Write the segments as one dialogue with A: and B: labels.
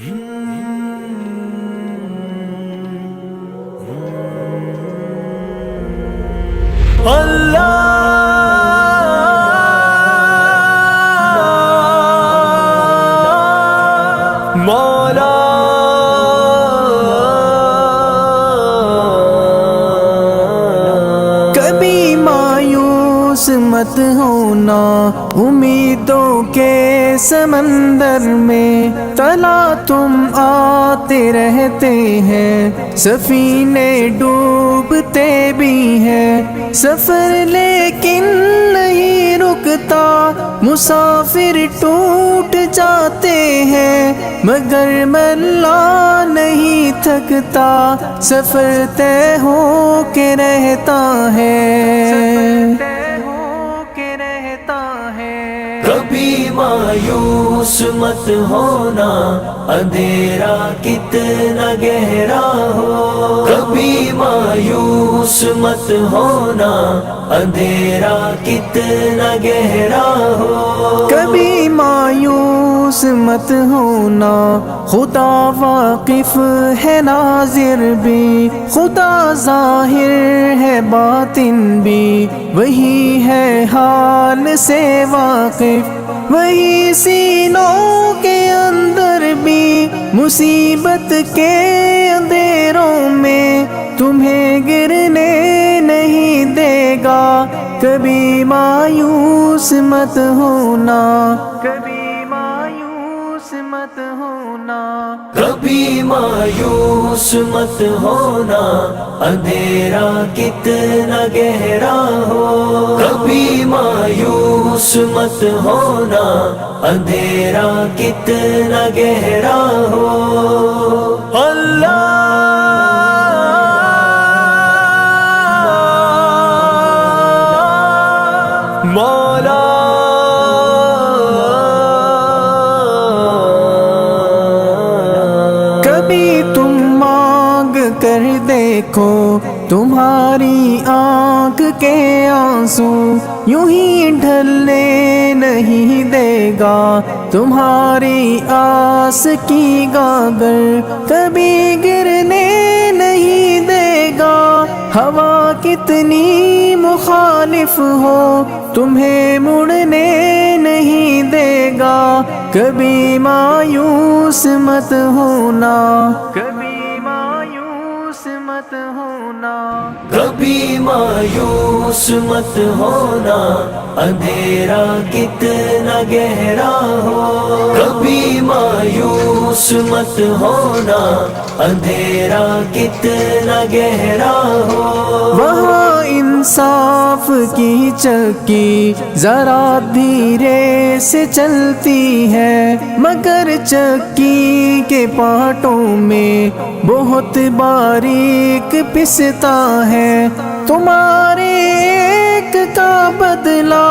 A: مولا کبھی مایوس مت ہونا، امیدوں کے سمندر میں تلا تم آتے رہتے ہیں، سفینے ڈوبتے بھی ہیں، سفر لیکن نہیں رکتا، مسافر ٹوٹ جاتے ہیں مگر ملا نہیں تھکتا، سفر طے ہو کے رہتا ہے، کبھی مایوس مت ہونا، اندھیرا کتنا گہرا ہو، کبھی مایوس مت ہونا، اندھیرا کتنا گہرا ہو، کبھی مایوس مت ہونا، خدا واقف ہے ناظر بھی، خدا ظاہر ہے باطن بھی، وہی ہے حال سے واقف، وہی سینوں کے اندر بھی، مصیبت کے اندھیروں میں تمہیں گرنے نہیں دے گا، کبھی مایوس مت ہونا، کبھی مایوس مت ہونا، کبھی مایوس مت ہونا، اندھیرا کتنا گہرا ہو، کبھی مایوس مت ہونا، اندھیرا کتنا گہرا ہو، اللہ مولا کبھی تم مانگ کر دیکھو، تمہاری آنکھ کے آنسو یوں ہی ڈھلنے نہیں دے گا، تمہاری آس کی گاگر کبھی گرنے نہیں دے گا، ہوا کتنی مخالف ہو تمہیں مڑنے نہیں دے گا، کبھی مایوس مت ہونا، کبھی مایوس مت ہونا، کبھی مایوس مت ہونا، اندھیرا کتنا گہرا ہو، کبھی مایوس مت ہونا، اندھیرا کتنا گہرا ہو، وہاں انصاف کی چکی ذرا دھیرے سے چلتی ہے، مگر چکی کے پارٹوں میں بہت باریک پستا ہے، تمہارے ایک کا بدلہ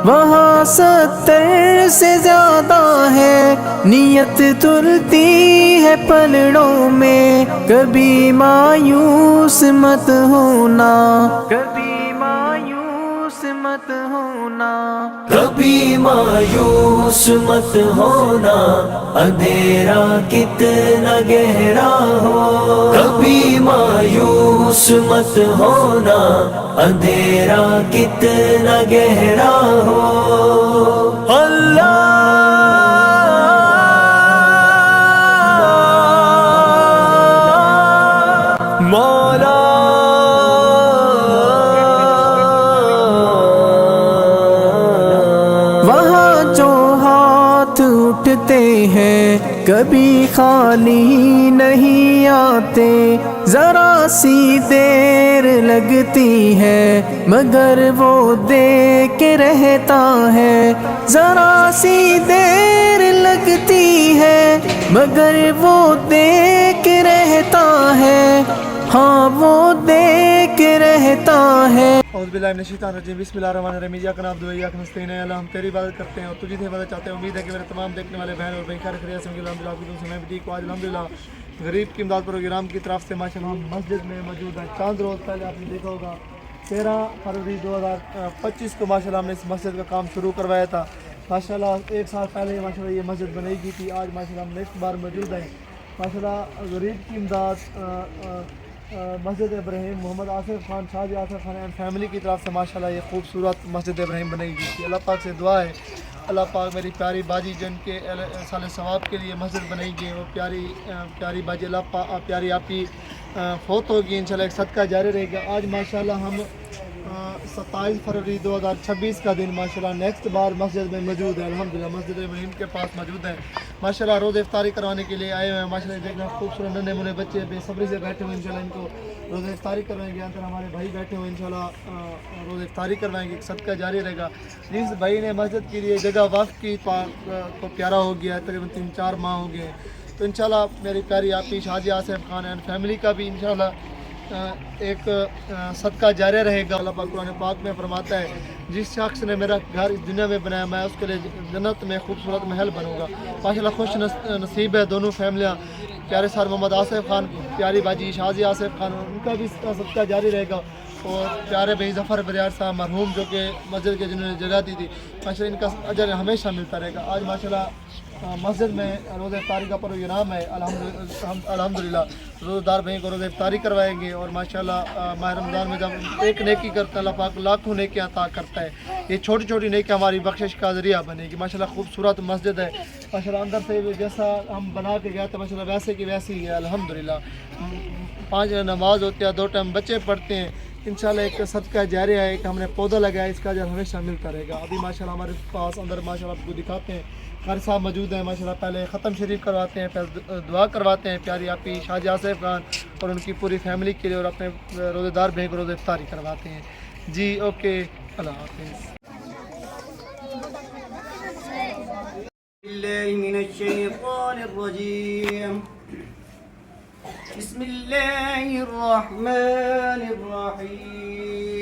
A: وہاں 70 سے زیادہ ہے، نیت تلتی ہے پلڑوں میں، کبھی مایوس مت ہونا، کبھی مایوس مت ہونا، کبھی مایوس مت ہونا، اندھیرا کتنا گہرا ہو، کبھی مایوس مت ہونا، اندھیرا کتنا گہرا ہو، اللہ مولا وہاں جو ہاتھ اٹھتے ہیں کبھی خالی نہیں آتے، ذرا سی دیر لگتی ہے مگر وہ دے کے رہتا ہے، ذرا سی دیر لگتی ہے مگر وہ دے کے رہتا ہے، ہاں وہ دے کے رہتا ہے،
B: اعوذ باللہ من الشیطان الرجیم، بسم اللہ الرحمن الرحیم، ایاک نعبد و ایاک نستعین، اے اللہ ہم تیری عبادت کرتے ہیں اور تجھی سے مدد چاہتے ہیں، امید ہے کہ میرے تمام دیکھنے والے بہن اور بھائی خیر خیریت سے ہوں گے، الحمدللہ آپ کی دعا سے میں بھی ٹھیک ہوں، آج الحمدللہ غریب کی امداد پروگرام کی طرف سے ماشاءاللہ ہم مسجد میں موجود ہیں، چاند روز پہلے آپ نے دیکھا ہوگا 13 فروری 2025 کو ماشاءاللہ ہم نے اس مسجد کا کام شروع کروایا تھا، ماشاءاللہ 1 سال پہلے ماشاءاللہ یہ مسجد بنائی گئی تھی. آج ماشاءاللہ ہم نیکسٹ بار موجود ہیں. ماشاءاللہ غریب کی امداد مسجد ابراہیم محمد آصف خان شاہ جی آصف خان اینڈ فیملی کی طرف سے ماشاءاللہ یہ خوبصورت مسجد ابراہیم بنائی گئی تھی. اللہ پاک سے دعا ہے اللہ پاک میری پیاری باجی جن کے سال ثواب کے لیے مسجد بنائی گئی وہ پیاری باجی اللہ پاک پیاری آپ کی فوت ہوگی انشاءاللہ ایک صدقہ جاری رہے گا. آج ماشاءاللہ ہم 27 فروری 2026 کا دن ماشاءاللہ نیکسٹ بار مسجد میں موجود ہے. الحمدللہ مسجد ابراہیم کے پاس موجود ہیں. ماشاءاللہ روز افطاری کروانے کے لیے آئے ہوئے ہیں. ماشاءاللہ دیکھنا خوبصورت ننھے منھے بچے بے صبری سے بیٹھے ہوئے انشاءاللہ ان کو روز افطاری کروائیں گے. اندر ہمارے بھائی بیٹھے ہوئے انشاءاللہ روز افطاری کروائیں گے. ایک صدقہ جاری رہے گا. جس بھائی نے مسجد کے لیے جگہ وقف کی تو پیارا ہو گیا تقریباً 3-4 ماہ ہو گئے. تو انشاءاللہ میری پیاری آپی شاہ جی آصف خان اینڈ فیملی کا بھی انشاءاللہ ایک صدقہ جاری رہے گا. اللہ پاک قرآن پاک میں فرماتا ہے جس شخص نے میرا گھر اس دنیا میں بنایا میں اس کے لیے جنت میں خوبصورت محل بنوں گا. ماشاءاللہ خوش نصیب ہے دونوں فیملیاں. پیارے سر محمد آصف خان پیاری باجی شاہ جی آصف خان ان کا بھی صدقہ جاری رہے گا. اور پیارے بھائی ظفر بریار صاحب مرحوم جو کہ مسجد کے جنہوں نے جگہ دی تھی ماشاءاللہ ان کا اجر ہمیشہ ملتا رہے گا. آج ماشاءاللہ مسجد میں روزہ افطاری کا پروگرام ہے. الحمدللہ روزہ دار بھائی کو روزہ افطاری کروائیں گے. اور ماشاءاللہ ماہ رمضان میں جب ایک نیکی کرتا ہے اللہ پاک لاکھوں نیکی عطا کرتا ہے. یہ چھوٹی چھوٹی نیکی ہماری بخشش کا ذریعہ بنے گی. ماشاءاللہ خوبصورت مسجد ہے. ماشاءاللہ اندر سے جیسا ہم بنا کے گئے تھے ماشاءاللہ ویسے کی ویسی ہی ہے. الحمدللہ 5 نماز ہوتی ہے 2 ٹائم بچے پڑھتے ہیں. انشاءاللہ ایک صدقہ جاریہ ہے کہ ہم نے پودا لگایا اس کا اجر ہمیشہ ملتا رہے گا. ابھی ماشاءاللہ ہمارے پاس اندر ماشاءاللہ آپ کو دکھاتے ہیں قاری صاحب موجود ہیں. ماشاءاللہ پہلے ختم شریف کرواتے ہیں پھر دعا کرواتے ہیں پیاری آپی شاہ جی آصف خان اور ان کی پوری فیملی کے لیے اور اپنے روزے دار بھائی کو روزہ افطاری کرواتے ہیں. جی اوکے اللہ حافظ.
C: من الشيطان الرجيم بسم الله الرحمن الرحيم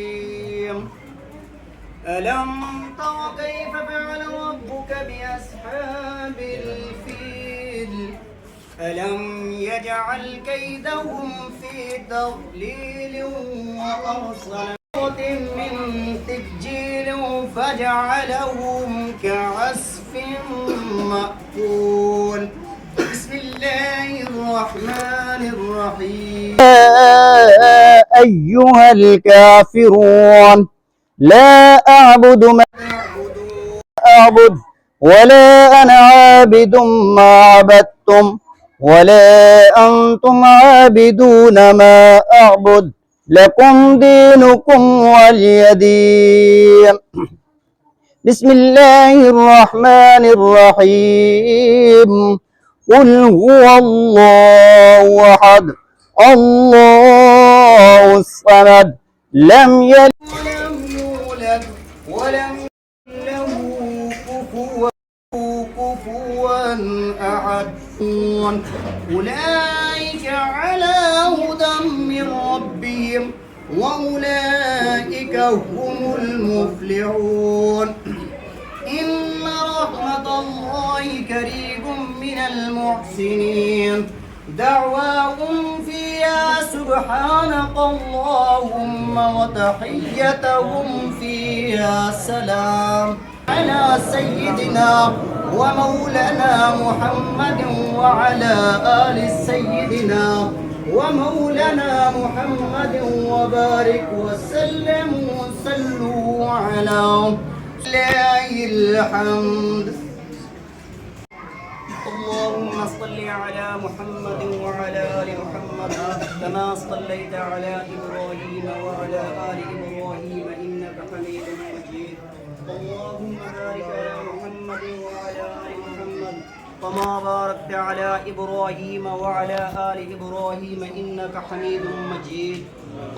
C: ألم تر كيف فعل ربك بأصحاب الفيل ألم يجعل كيدهم في تضليل وأرسل من سجيل فجعلهم كعصف مأكول بسم الله الرحمن الرحيم أيها الكافرون لا أعبد ما أعبد ولا أنا عابد ما عبدتم ولا أنتم عابدون ما أعبد لكم دينكم ولي دين بسم الله الرحمن الرحيم قل هو الله أحد الله الصمد لم يلد ولم يولد ولم يكن له كفوا أحد أولئك على هدى من ربهم وأولئك هم المفلحون إن رحمة الله قريب من المحسنين دعواهم فيها سبحانك اللهم وتحيتهم فيها سلام على سيدنا ومولانا محمد وعلى آل سيدنا ومولانا محمد وبارك وسلم وصلوا على لله الحمد اللهم صل على محمد وعلى آل محمد كما صليت على إبراهيم وعلى آل إبراهيم إنك حميد مجيد اللهم بارك على محمد وعلى آل محمد كما باركت على إبراهيم وعلى آل إبراهيم إنك حميد مجيد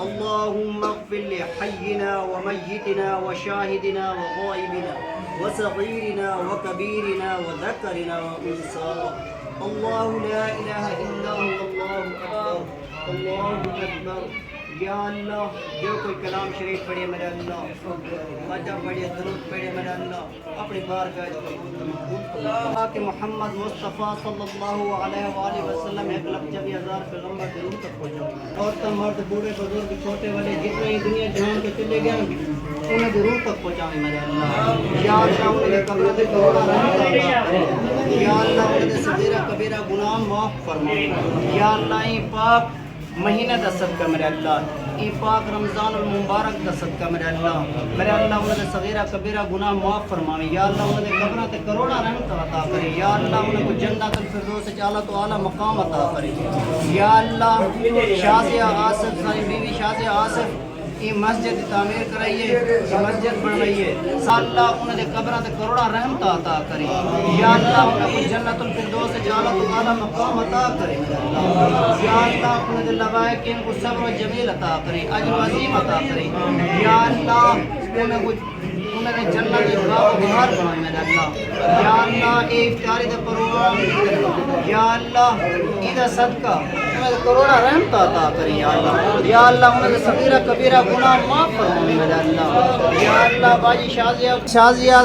C: اللهم اغفر لحينا وميتنا وشاهدنا وغائبنا وصغيرنا وكبيرنا وذكرنا وأنثى الله لا إله إلا هو الله أكبر الله أكبر یا اللہ جو کوئی کلام شریف پڑھے میرے اللہ، وجہ پڑھے، درود پڑھے میرے اللہ، اپنی بارگاہ کہ محمد مصطفیٰ صلی اللہ علیہ وآلہ وسلم 1,24,000 پیغمبر کے روح تک پہنچاؤ، عورتیں مرد بوڑھے بزرگ چھوٹے والے جتنے ہی دنیا جہان کے چلے گئے انہیں کے روح تک پہنچاؤں میرے اللہ، یا اللہ انہیں کے قبر سے توڑا رہتا ہے، یا اللہ انہیں کے صغیرہ کبیرہ گناہ معاف فرما، یا اللہ این پاک مہینہ دا صدقہ میرے اللہ، این پاک رمضان المبارک دا صدقہ میرے اللہ، میرے اللہ انہیں دے صغیرہ کبیرہ گناہ معاف فرماویں، یا اللہ انہیں دے قبرہ تے کروڑا رحمت عطا کرے، یا اللہ انہیں کو جنت الفردوس اعلیٰ تو اعلیٰ مقام عطا کرے، یا اللہ شازیہ آصف ساری بیوی شازیہ آصف یہ مسجد تعمیر کرائیے، یہ مسجد بنائیے، اللہ انہیں دے قبرہ تے کروڑا رحمت عطا کرے، یا اللہ انہیں کو جنت الفردوس اعلیٰ تو اعلیٰ مقام عطا کرے، یا اللہ انہیں دے لوائق ان کو صبر و جمیل عطا کرے، اجر و عظیم عطا کرے، یا اللہ انہیں دے جنت کے باغ و بہار بنائے میرے اللہ، یا اللہ اے افطاری دے پروگرام، یا اللہ عید صدقہ انہیں دے کروڑا رحمت عطا کرے، یا اللہ، یا اللہ انہیں دے صغیرہ کبیرہ گناہ معاف فرمائے میرے اللہ، یا اللہ باجی شازیہ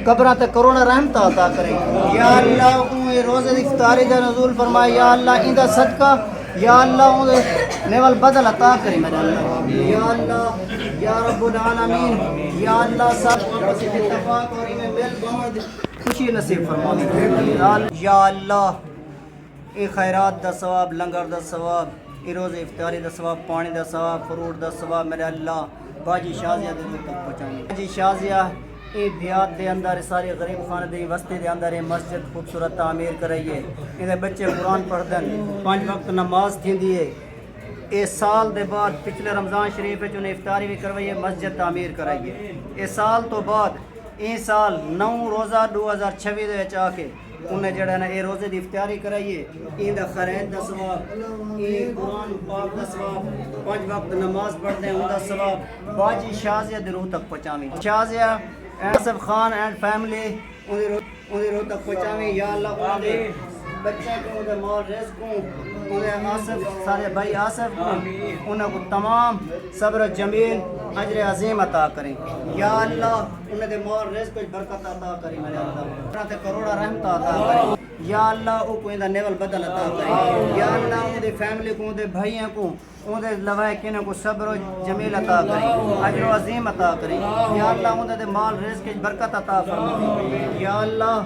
C: قبرہ تے کروڑا رحمت عطا کرے، یا اللہ انہیں روزے دی افطاری دے نزول فرمائے، یا اللہ عید صدقہ، یا اللہ انہیں نیول بدل عطا کرے میرے اللہ، یا اللہ یا رب العالمین، یا اللہ سب سے اتفاق اور میں مل بہت خوشی نصیب فرما، یا اللہ اے خیرات دا ثواب، لنگر دا ثواب، اے روز افطاری دا ثواب، پانی دا ثواب، فروٹ دا ثواب میرے اللہ باجی شازیہ دے تک پہنچائیں، باجی شازیہ اے دیات دے اندر سارے غریب خانے دے وسطے دے اندر مسجد خوبصورت تعمیر کرائیے، اے بچے قرآن پڑھ دن، 5 وقت نماز تھیندی ہے، اس سال دے بعد پچھلے رمضان شریف انہیں افطاری بھی کروائیے، مسجد تعمیر کرائیے، اس سال تو بعد این سال 9 روزہ 2026 دے آ کے انہیں جڑا نا اے روزے دی افطاری کرائیے، این دا خیرات دا ثواب، این قرآن پاک دا ثواب، 5 وقت نماز پڑھ دیں ان دا ثواب باجی شازیہ دے روح تک پہنچاویں، شازیہ آصف خان اینڈ فیملی انہیں روح تک پہنچاویں، یا اللہ انہیں دے بچے کو انہیں مال رزق کو انہیں آصف سارے بھائی آصف کو انہیں کو تمام صبر و جمیل اجر عظیم عطا کریں، یا اللہ انہیں دے مال رزق کو برکت عطا کریں میرے اللہ، انہیں دے کروڑا رحمت عطا کریں، یا اللہ او کو انہیں نیول بدل عطا کریں، یا اللہ انہیں دے فیملی کو انہیں دے بھائیوں کو انہیں دے لوائقین کو صبر و جمیل عطا کریں، اجر و عظیم عطا کریں، یا اللہ انہیں دے مال رزق کی برکت عطا فرمائیں، یا اللہ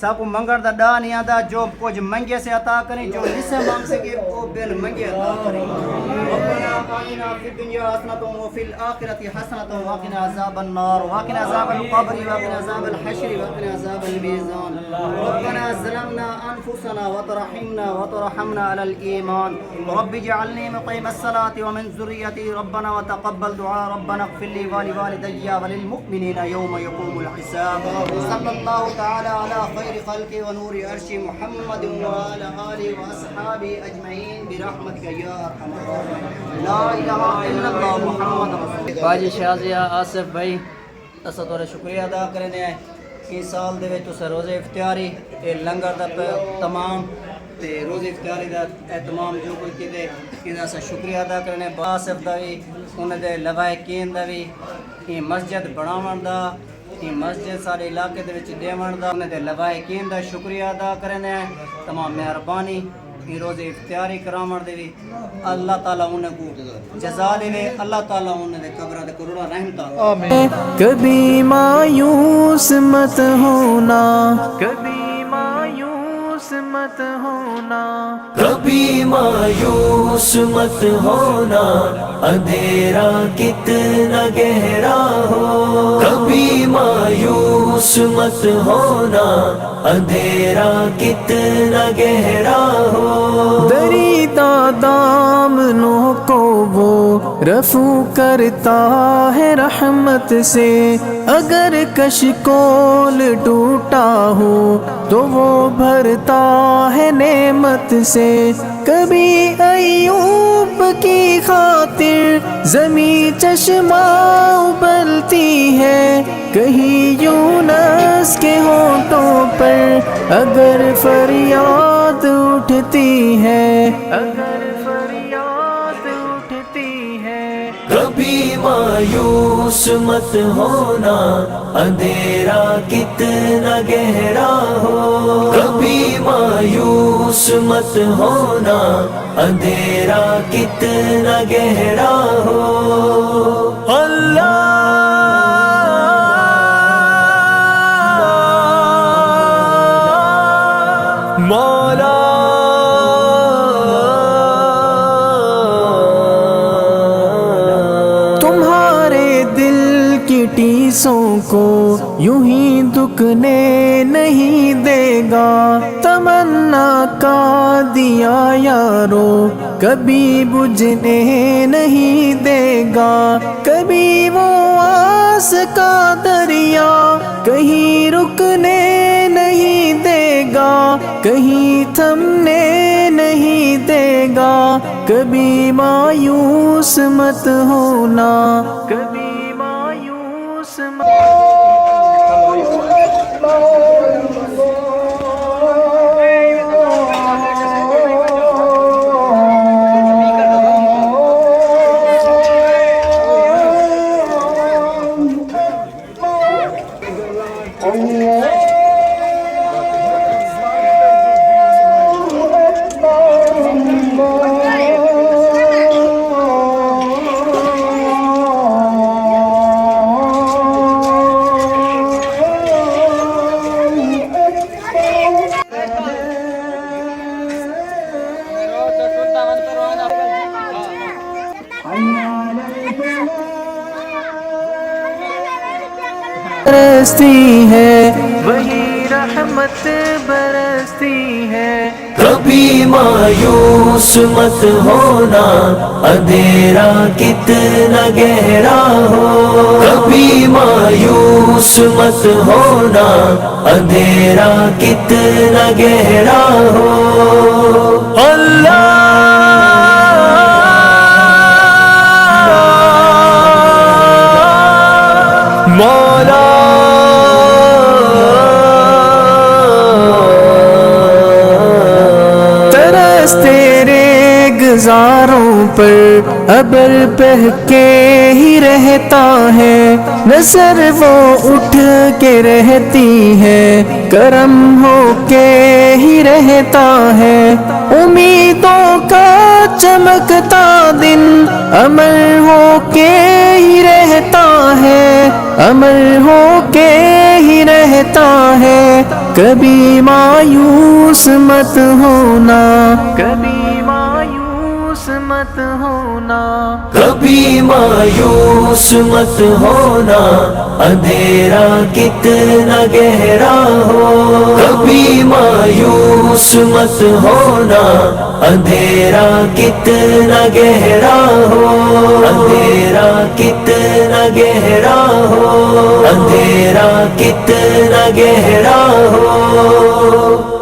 C: سب کو منگر دا ڈا نہیں آتا، جو کچھ منگے سے عطا کریں، جو جس سے مانگ سکے وہ بل منگے عطا کریں، ربنا آتنا فی الدنیا حسنۃ وفی الآخرۃ حسنۃ وقنا عذاب النار وقنا عذاب القبر وقنا عذاب الحشر وقنا عذاب المیزان، ربنا ظلمنا انفسنا وترحمنا وترحمنا علی الایمان، رب اجعلنی مقیم الصلاة ومن ذریتی، ربنا وتقبل دعاء، ربنا اغفر لی ولوالدی وللمؤمنین یوم یقوم الحساب، صلی اللہ تعالی علی خیر خلق ونور عرش محمد وعلى آله وأصحابه أجمعين برحمتك يا أرحم الراحمين، لا إله إلا الله محمد رسول الله۔ باجی شازیہ آصف بھائی اسا تھوڑا شکریہ ادا کرنے ہیں، اس سال دے وچ تساں روزے افطاری اے لنگر دا تمام تے روزے افطاری دا اہتمام جو کوئی کیتے انہاں اسا شکریہ ادا کرنے، آصف دا بھی انہاں دے لوائقین دا بھی یہ مسجد بناون دا، یہ مسجد سارے علاقے دے وچ دیون دا، انہاں دے لوائقین دا شکریہ ادا کرنے ہیں، تمام مہربانی یہ روزے افطاری کراون دے بھی اللہ تعالیٰ انہیں کو جزا دے، اللہ تعالیٰ انہیں دے قبرہ دے کروڑا رحمت آمین۔
A: کبھی مایوس مت ہونا، کبھی مایوس مت ہونا، کبھی مایوس مت ہونا، اندھیرا کتنا گہرا ہو، کبھی مایوس مت ہونا، اندھیرا کتنا گہرا ہو، دریدہ دامنوں کو وہ رفو کرتا ہے رحمت سے، اگر کشکول ٹوٹا ہو تو وہ بھرتا ہے نعمت سے، کبھی ایوب کی خاطر زمین چشمہ ابلتی ہے، کہیں یونس کے ہونٹوں پر اگر فریاد اٹھتی ہے، اگر فریاد اٹھتی ہے، مایوس مت ہونا اندھیرا کتنا گہرا ہو کبھی مایوس مت ہونا اندھیرا کتنا گہرا ہو اللہ مولا تمہارے دل کی ٹیسوں کو یوں ہی دکنے نہیں دے گا تمنا کا دیا یارو کبھی بجھنے نہیں دے گا کبھی وہ آس کا دریا کہیں رکنے نہیں دے گا کہیں تھمنے نہیں دے گا کبھی مایوس مت ہونا کبھی مایوس مت برستی ہے وہی رحمت برستی ہے کبھی مایوس مت ہونا اندھیرا کتنا گہرا ہو کبھی مایوس مت ہونا اندھیرا کتنا گہرا ہو اللہ مولا ترس تیرے گزاروں پر ابر بہہ کے ہی رہتا ہے نظر وہ اٹھ کے رہتی ہے کرم ہو کے ہی رہتا ہے امیدوں کا چمکتا دن امر ہو کے ہی رہتا ہے امر ہو کے ہی رہتا ہے کبھی مایوس مت ہونا کبھی مایوس مت ہونا کبھی مایوس مت ہونا اندھیرا کتنا گہرا ہو کبھی مایوس مت ہونا اندھیرا کتنا گہرا ہو اندھیرا کتنا گہرا ہو اندھیرا کتنا گہرا ہو